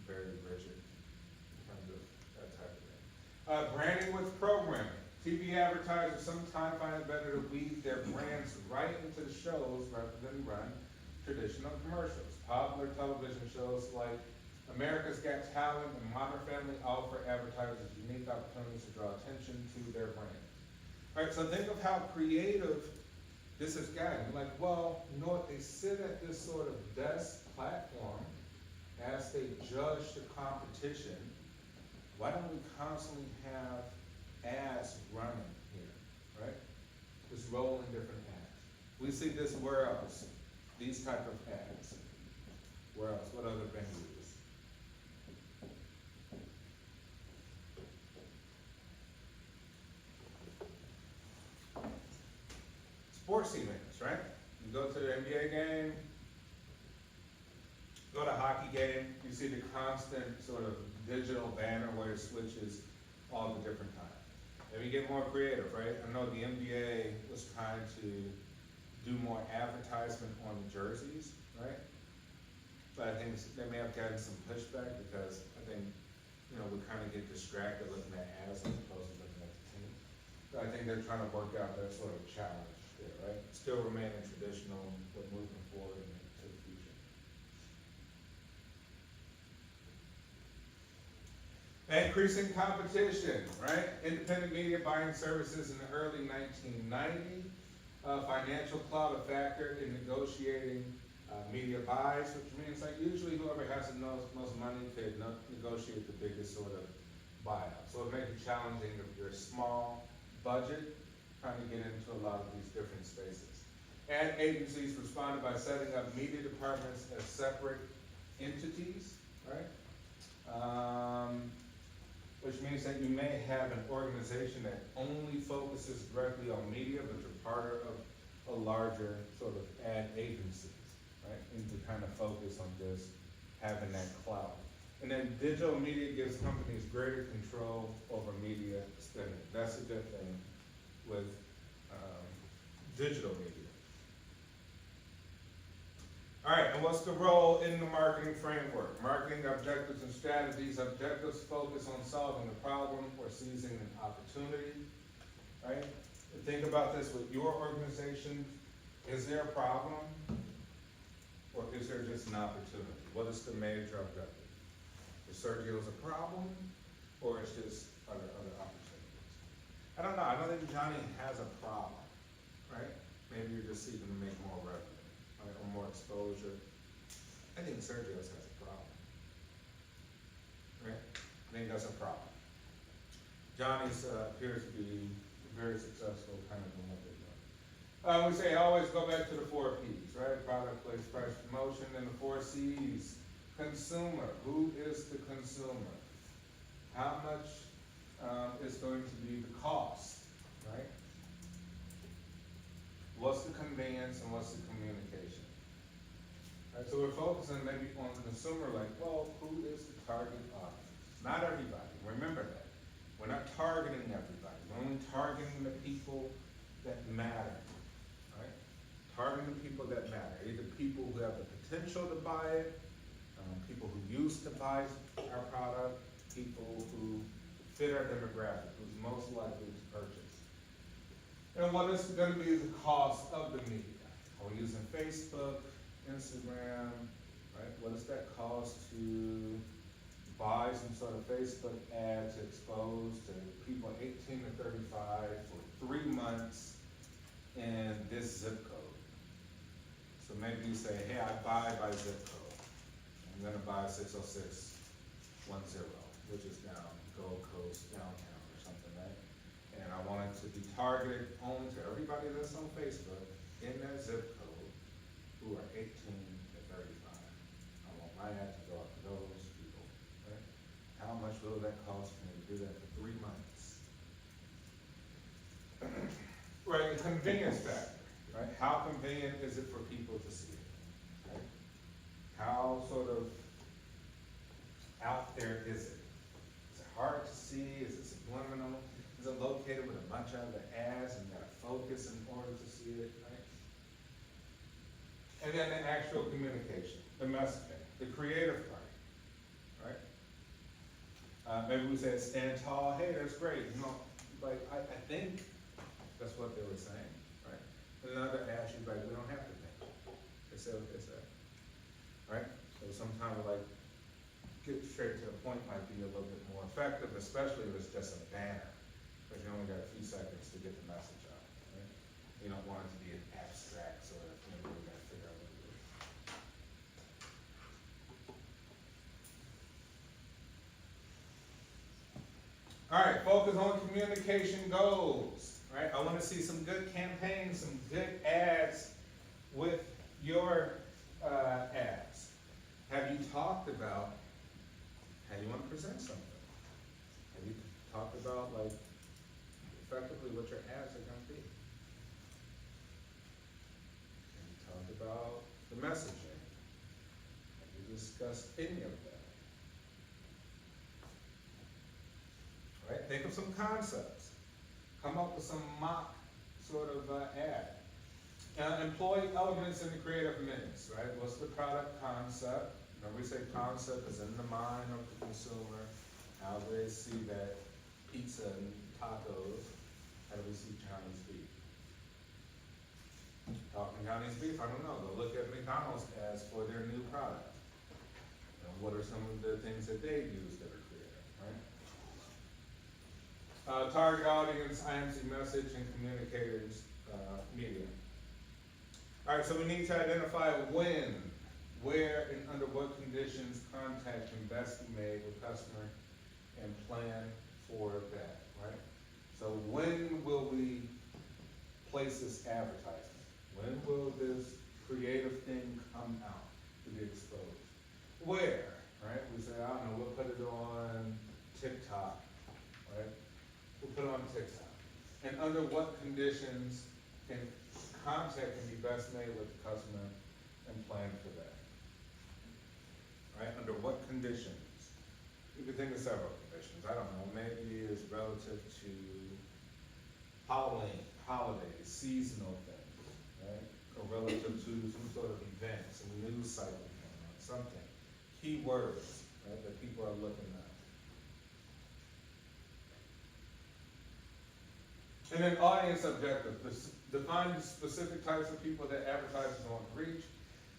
very rigid in terms of that type of thing. Branding with programming. TV advertisers sometimes find it better to weave their brands right into the shows rather than run traditional commercials. Popular television shows like America's Got Talent and Modern Family offer advertisers unique opportunities to draw attention to their brand. All right, so think of how creative this has gotten. Like, well, you know what? They sit at this sort of desk platform as they judge the competition. Why don't we constantly have ads running here, right? Just rolling different ads. We see this where else? These type of ads. Where else? What other venues? Sports events, right? You go to the NBA game, go to a hockey game, you see the constant sort of digital banner where it switches all the different times. And we get more creative, right? I know the NBA was trying to do more advertisement on the jerseys, right? But I think they may have gotten some pushback because I think, you know, we kind of get distracted looking at ads as opposed to looking at the team. So I think they're trying to work out that sort of challenge there, right? Still remaining traditional, but moving forward into the future. Increasing competition, right? Independent media buying services in the early 1990s. Financial cloud a factor in negotiating media buys, which means like usually whoever has the most money could negotiate the biggest sort of buyout. So it makes it challenging if you're a small budget trying to get into a lot of these different spaces. Ad agencies responded by setting up media departments as separate entities, right? Which means that you may have an organization that only focuses directly on media, but you're part of a larger sort of ad agencies, right? And to kind of focus on just having that clout. And then digital media gives companies greater control over media spending. That's a good thing with digital media. All right, and what's the role in the marketing framework? Marketing objectives and strategies. Objectives focus on solving a problem or seizing an opportunity, right? Think about this with your organization. Is there a problem? Or is there just an opportunity? What is the major objective? Is Sergio's a problem? Or it's just other opportunities? I don't know. I don't think Johnny has a problem, right? Maybe you're just seeking to make more revenue, right? Or more exposure. I think Sergio's has a problem, right? I think that's a problem. Johnny's appears to be very successful kind of in what they're doing. We say always go back to the 4 Ps, right? Product, place, price, promotion, and the 4 Cs. Consumer. Who is the consumer? How much is going to be the cost, right? What's the conveyance and what's the communication? Right, so we're focusing maybe on the consumer, like, well, who is the target audience? Not everybody. Remember that. We're not targeting everybody. We're only targeting the people that matter, right? Targeting the people that matter. Either people who have the potential to buy it, people who used to buy our product, people who fit our demographic, who's most likely to purchase. And what is going to be the cost of the media? Are we using Facebook, Instagram, right? What does that cost to buy some sort of Facebook ad to expose to people 18 to 35 for 3 months in this zip code? So maybe you say, hey, I buy by zip code. I'm gonna buy 60610, which is down Gold Coast, downtown or something, right? And I want it to be targeted only to everybody that's on Facebook in that zip code who are 18 to 35. I want my ad to go out to those people, right? How much will that cost me to do that for 3 months? Right, the convenience factor, right? How convenient is it for people to see it, right? How sort of out there is it? Is it hard to see? Is it subliminal? Is it located with a bunch of other ads and you gotta focus in order to see it, right? And then the actual communication, the messaging, the creative part, right? Maybe we said stand tall, hey, that's great, you know, like, I think that's what they were saying, right? Another ad, she's like, we don't have to think. They said what they said, right? So sometimes like, get straight to the point might be a little bit more effective, especially if it's just a banner, because you only got a few seconds to get the message out, right? You don't want it to be an abstract sort of thing where you gotta figure out what to do. All right, focus on communication goals, right? I want to see some good campaigns, some good ads with your ads. Have you talked about how you want to present something? Have you talked about, like, effectively what your ads are going to be? Have you talked about the messaging? Have you discussed any of that? Right? Think of some concepts. Come up with some mock sort of ad. Employ elements in the creative minutes, right? What's the product concept? When we say concept is in the mind of the consumer. How do they see that pizza and tacos? How do we see Johnny's beef? Talking Johnny's beef, I don't know. Go look at McDonald's ads for their new product. And what are some of the things that they use that are creative, right? Target audience, IMC message, and communicators, media. All right, so we need to identify when, where, and under what conditions contact can best be made with customer and plan for that, right? So when will we place this advertisement? When will this creative thing come out to be exposed? Where, right? We say, I don't know, we'll put it on TikTok, right? We'll put it on TikTok. And under what conditions can contact can be best made with the customer and plan for that? Right? Under what conditions? You could think of several conditions. I don't know, maybe it's relative to Halloween, holidays, seasonal things, right? Or relative to some sort of event, some news cycle going on, something. Keywords, right, that people are looking at. And then audience objective, define specific types of people that advertisers want to reach.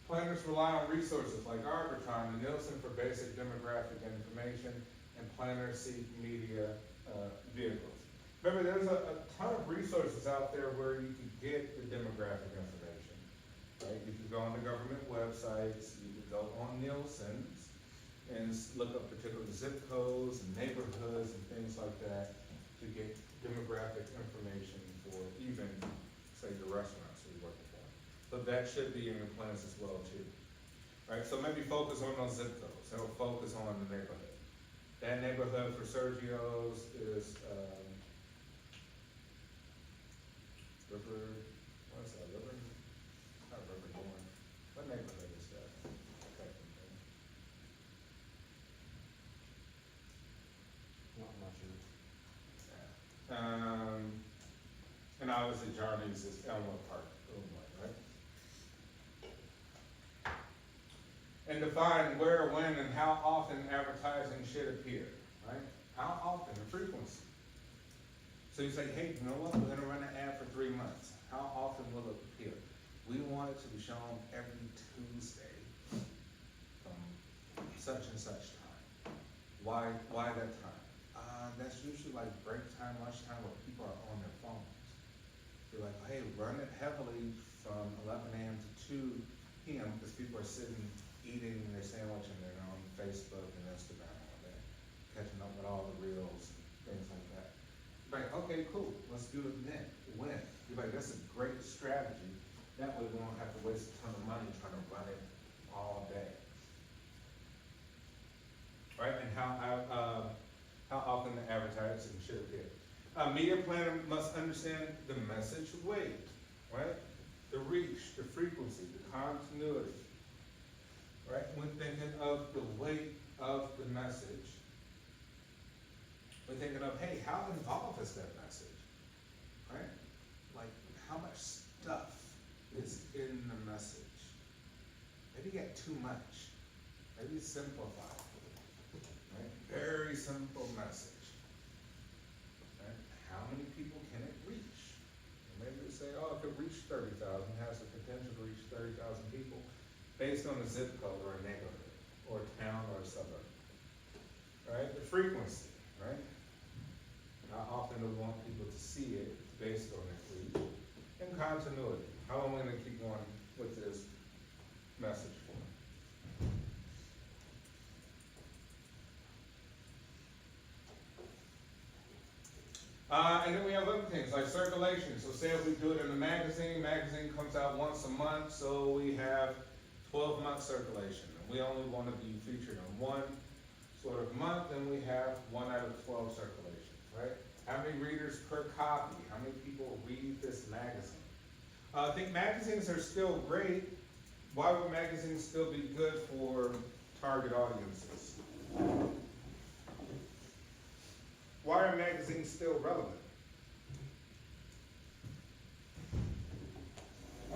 Planners rely on resources like Arbitron and Nielsen for basic demographic information, and planners seek media vehicles. Remember, there's a ton of resources out there where you can get the demographic information, right? You can go on the government websites, you can go on Nielsen's and look up particular zip codes and neighborhoods and things like that to get demographic information for even, say, the restaurants that you're working for. So that should be in your plans as well too. Right, so maybe focus on those zip codes, so focus on the neighborhood. That neighborhood for Sergio's is, River, what is that, River? Not River Dorn. What neighborhood is that? I'm not sure. And obviously Jarvis is Elmwood Park, Illinois, right? And define where, when, and how often advertising should appear, right? How often, the frequency. So you say, hey, you know what, we're gonna run an ad for 3 months. How often will it appear? We want it to be shown every Tuesday from such and such time. Why that time? That's usually like break time, lunchtime, where people are on their phones. You're like, hey, run it heavily from 11 a.m. to 2 p.m. because people are sitting, eating their sandwich, and they're on Facebook and Instagram all day, catching up with all the reels, things like that. You're like, okay, cool, let's do it then. When? You're like, that's a great strategy. That way we won't have to waste a ton of money trying to run it all day. Right, and how often the advertising should appear. A media planner must understand the message weight, right? The reach, the frequency, the continuity, right? When thinking of the weight of the message, we're thinking of, hey, how involved is that message, right? Like, how much stuff is in the message? Maybe you get too much. Maybe simplify. Right? Very simple message. Right? How many people can it reach? Maybe we say, oh, it could reach 30,000, has the potential to reach 30,000 people based on a zip code or a neighborhood or a town or a suburb. Right? The frequency, right? How often do we want people to see it based on that reach? And continuity. How long are we going to keep going with this message for? And then we have other things like circulation. So say if we do it in the magazine comes out once a month, so we have 12-month circulation. And we only want to be featured on one sort of month, and we have 1 out of 12 circulation, right? How many readers per copy? How many people read this magazine? I think magazines are still great. Why would magazines still be good for target audiences? Why are magazines still relevant?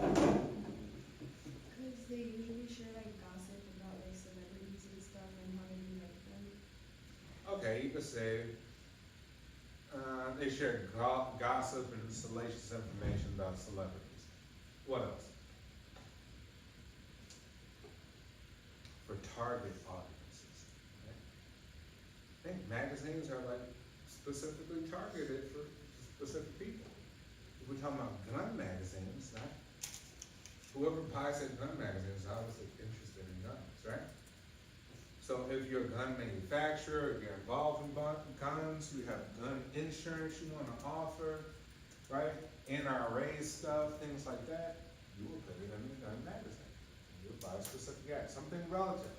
Because they usually share like gossip about like celebrities and stuff and how they like them. Okay, you could say they share gossip and salacious information about celebrities. What else? For target audiences. Right? I think magazines are like specifically targeted for specific people. If we're talking about gun magazines, right? Whoever buys a gun magazine is obviously interested in guns, right? So if you're a gun manufacturer, if you're involved in guns, you have gun insurance you want to offer, right? NRA stuff, things like that, you will put it in the gun magazine. You'll buy a specific ad, something relative.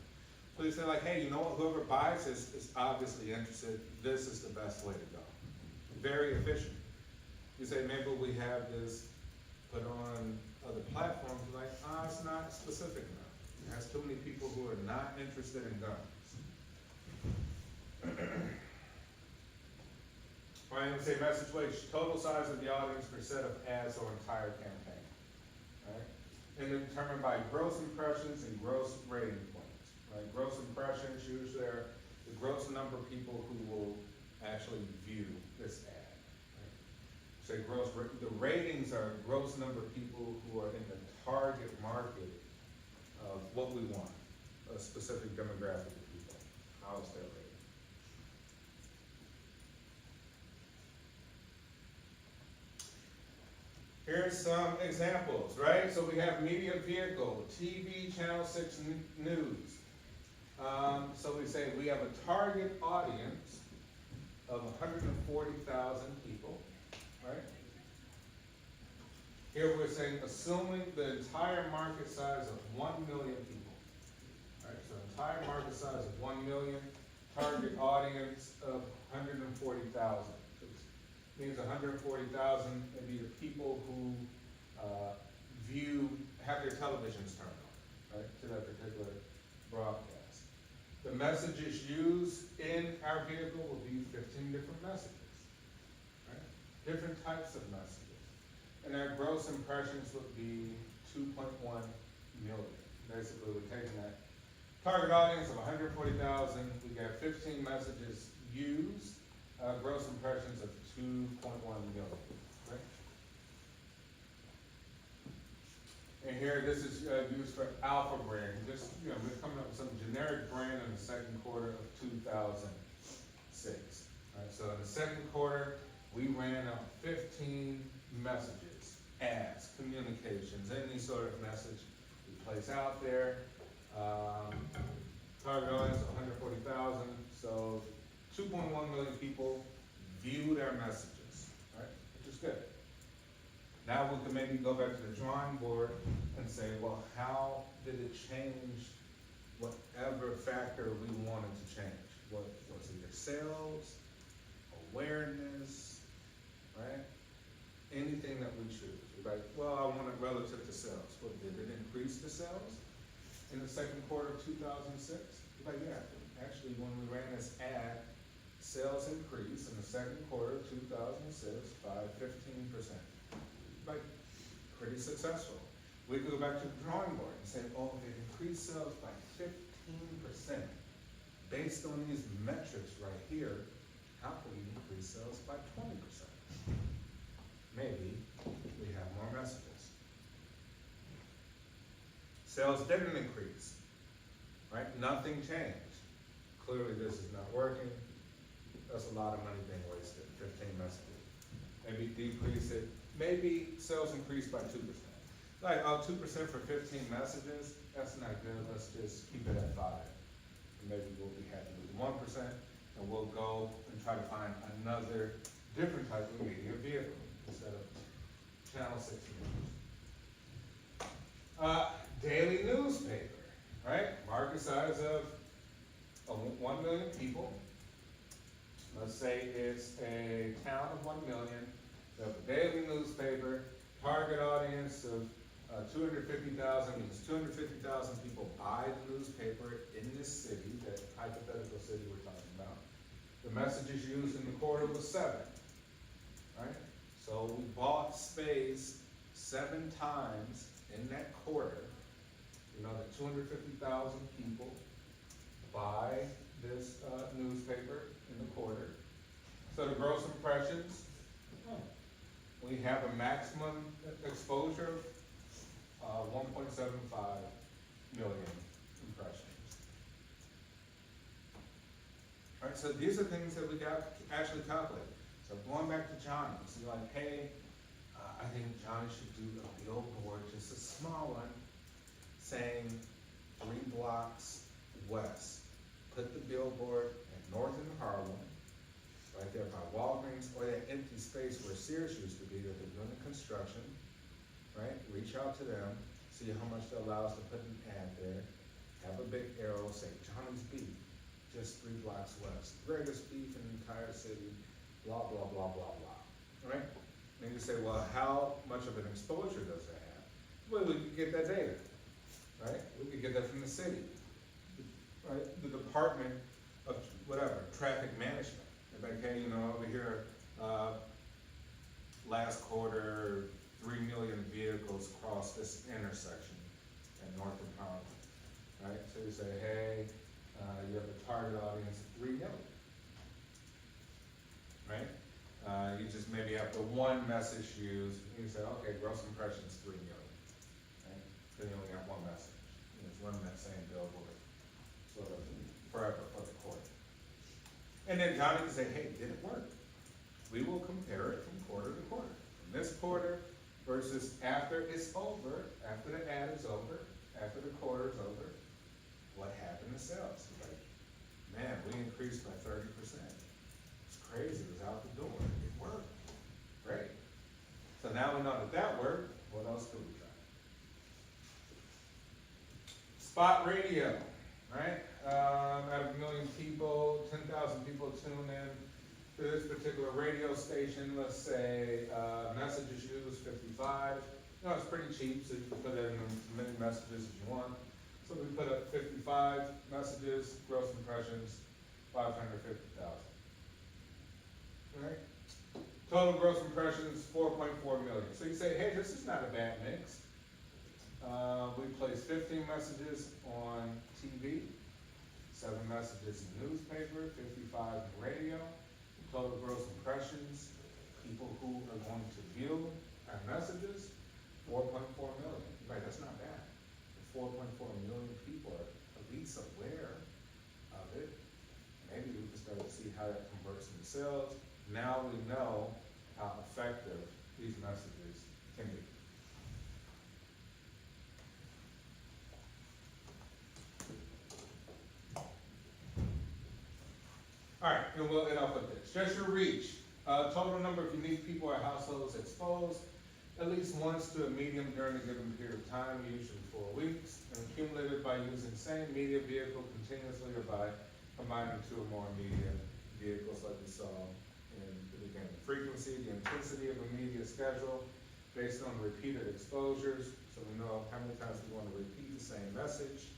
So you say like, hey, you know what, whoever buys this is obviously interested, this is the best way to go. Very efficient. You say maybe we have this put on other platforms, like, it's not specific enough. It has too many people who are not interested in guns. Or I would say message weight, total size of the audience per set of ads or entire campaign. Right? and they're determined by gross impressions and gross rating points, right? Gross impressions usually are the gross number of people who will actually view this ad. Right? Say the ratings are gross number of people who are in the target market of what we want, a specific demographic of people. How is that rated? Here's some examples, right? So we have media vehicle, TV, Channel 6 News. So we say we have a target audience of 140,000 people, right? Here we're saying assuming the entire market size of 1 million people, right? So entire market size of 1 million, target audience of 140,000. Means 140,000 would be the people who have their televisions turned on, right, to that particular broadcast. The messages used in our vehicle will be 15 different messages, right? Different types of messages. And our gross impressions would be 2.1 million. Basically, we're taking that target audience of 140,000, we got 15 messages used, gross impressions of 2.1 million, right? And here, this is used for Alpha brand. Just, we're coming up with some generic brand in the second quarter of 2006. Right? So in the second quarter, we ran out 15 messages, ads, communications, any sort of message we place out there. Target audience 140,000. So 2.1 million people viewed our messages, right? Which is good. Now we can maybe go back to the drawing board and say, well, how did it change whatever factor we wanted to change? What was it? Your sales, awareness, right? Anything that we choose. We're like, well, I want it relative to sales. What, did it increase the sales in the second quarter of 2006? We're like, yeah, actually when we ran this ad, sales increased in the second quarter of 2006 by 15%. Like, pretty successful. We could go back to the drawing board and say, oh, they increased sales by 15%. Based on these metrics right here, how can we increase sales by 20%? Maybe we have more messages. Sales didn't increase, right? Nothing changed. Clearly this is not working. That's a lot of money being wasted, 15 messages. Maybe decrease it. Maybe sales increased by 2%. Like, 2% for 15 messages, that's not good. Let's just keep it at 5. And maybe we'll be happy with 1%, and we'll go and try to find another different type of media vehicle instead of Channel 6 News. Daily newspaper, right? Market size of 1 million people. Let's say it's a town of 1 million. So a daily newspaper, target audience of 250,000, means 250,000 people buy the newspaper in this city, that hypothetical city we're talking about. The messages used in the quarter was 7, right? So we bought space 7 times in that quarter. You know that 250,000 people buy this newspaper in the quarter. So the gross impressions, we have a maximum exposure of 1.75 million impressions. All right, so these are things that we got actually calculated. So going back to Johnny, so you're like, hey, I think Johnny should do a billboard, just a small one, saying 3 blocks west. Put the billboard at North and Harlem, right there by Walgreens, or that empty space where Sears used to be that they're doing the construction, right? Reach out to them, see how much they'll allow us to put an ad there, have a big arrow, say Johnny's Beef, just 3 blocks west, greatest beef in the entire city, blah, blah, blah, blah, blah, right? And you say, well, how much of an exposure does that have? Well, we could get that data, right? We could get that from the city, right? The Department of whatever, traffic management. They're like, hey, over here, last quarter, 3 million vehicles cross this intersection at North and Powell, right? So you say, hey, you have a target audience of 3 million, right? You just maybe have the one message used, and you say, okay, gross impressions 3 million, right? Then you only have one message, and it's running that same billboard, sort of forever for the quarter. And then Johnny can say, hey, did it work? We will compare it from quarter to quarter. From this quarter versus after it's over, after the ad is over, after the quarter is over, what happened to sales? Like, man, we increased by 30%. It's crazy, it was out the door, it worked, great. So now we know that that worked, what else could we try? Spot radio, right? Out of 1 million people, 10,000 people tune in to this particular radio station. Let's say messages used 55. You know, it's pretty cheap, so you can put in as many messages as you want. So we put up 55 messages, gross impressions, 550,000. Right? Total gross impressions, 4.4 million. So you say, hey, this is not a bad mix. We placed 15 messages on TV, 7 messages in newspaper, 55 in radio. Total gross impressions, people who are going to view our messages, 4.4 million. Right, that's not bad. 4.4 million people are at least aware of it. Maybe we can start to see how that converts into sales. Now we know how effective these messages can be. All right, and we'll end off with this. Just your reach. Total number of unique people or households exposed at least once to a medium during a given period of time, usually 4 weeks, and accumulated by using same media vehicle continuously or by combining 2 or more media vehicles like we saw in the beginning. Frequency, the intensity of a media schedule based on repeated exposures, so we know how many times we want to repeat the same message.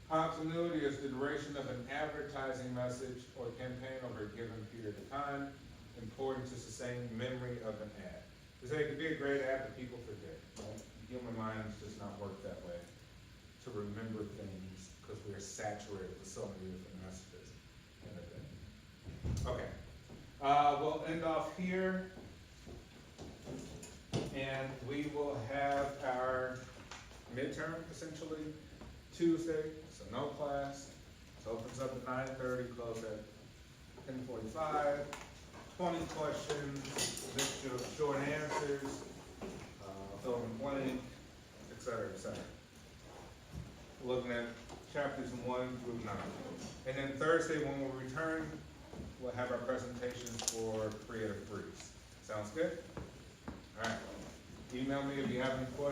Continuity is the duration of an advertising message or campaign over a given period of time, important to sustain memory of an ad. Because it could be a great ad, but people forget. Right? The human mind does not work that way to remember things because we are saturated with so many different messages in a day. Okay, we'll end off here, and we will have our midterm essentially Tuesday, so no class. It opens up at 9:30, close at 10:45. 20 questions, mixture of short answers, fill in the blank, et cetera, et cetera. We're looking at chapters 1 through 9. And then Thursday, when we return, we'll have our presentations for Creative Breeze. Sounds good? All right. Email me if you have any questions.